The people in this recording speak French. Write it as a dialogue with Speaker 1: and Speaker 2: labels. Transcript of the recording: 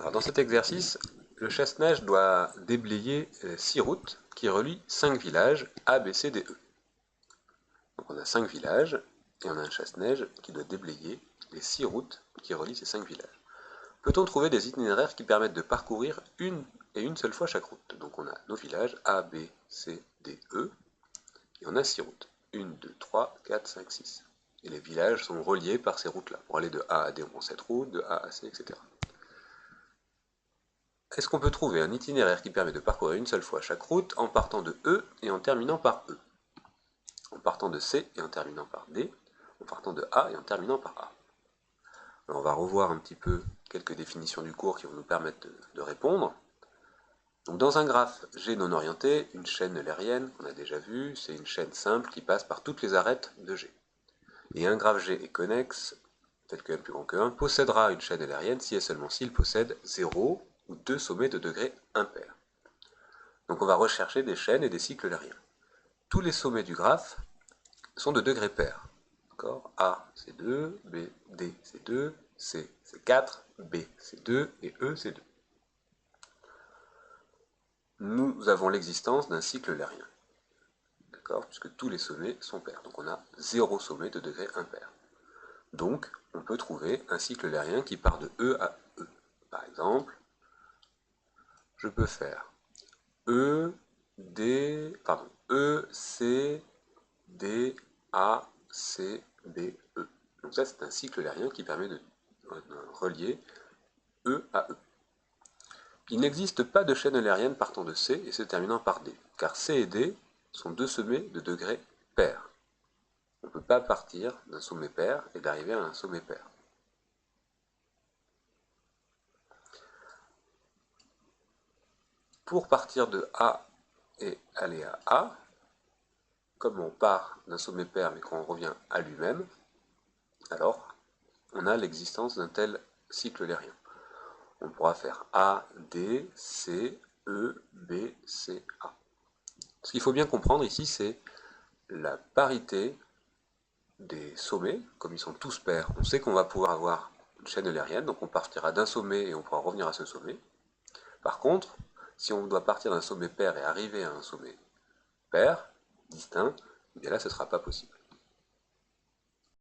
Speaker 1: Alors dans cet exercice, le chasse-neige doit déblayer 6 routes qui relient 5 villages A, B, C, D, E. Donc on a 5 villages et on a un chasse-neige qui doit déblayer les 6 routes qui relient ces 5 villages. Peut-on trouver des itinéraires qui permettent de parcourir une seule fois chaque route? Donc on a nos villages A, B, C, D, E et on a 6 routes. 1, 2, 3, 4, 5, 6. Et les villages sont reliés par ces routes-là. Pour aller de A à D, on prend cette route, de A à C, etc. Est-ce qu'on peut trouver un itinéraire qui permet de parcourir une seule fois chaque route en partant de E et en terminant par E, en partant de C et en terminant par D, en partant de A et en terminant par A? Alors on va revoir un petit peu quelques définitions du cours qui vont nous permettre de répondre. Donc dans un graphe G non orienté, une chaîne eulérienne, qu'on a déjà vu, c'est une chaîne simple qui passe par toutes les arêtes de G. Et un graphe G est connexe, tel que m plus grand que 1, possédera une chaîne eulérienne si et seulement s'il possède 0 ou 2 sommets de degrés impairs. Donc on va rechercher des chaînes et des cycles eulériens. Tous les sommets du graphe sont de degrés pairs. A c'est 2, B, D c'est 2, C c'est 4, B c'est 2 et E c'est 2. Nous avons l'existence d'un cycle eulérien, puisque tous les sommets sont pairs. Donc on a 0 sommet de degré impair. Donc on peut trouver un cycle eulérien qui part de E à E. Par exemple, je peux faire E, C, D, A, C, B, E. Donc ça c'est un cycle eulérien qui permet de relier E à E. Il n'existe pas de chaîne eulérienne partant de C et se terminant par D, car C et D sont deux sommets de degrés pairs. On ne peut pas partir d'un sommet pair et d'arriver à un sommet pair. Pour partir de A et aller à A, comme on part d'un sommet pair mais qu'on revient à lui-même, alors on a l'existence d'un tel cycle eulérien. On pourra faire A, D, C, E, B, C, A. Ce qu'il faut bien comprendre ici, c'est la parité des sommets. Comme ils sont tous pairs, on sait qu'on va pouvoir avoir une chaîne eulérienne, donc on partira d'un sommet et on pourra revenir à ce sommet. Par contre, si on doit partir d'un sommet pair et arriver à un sommet pair, distinct, eh bien là ce ne sera pas possible.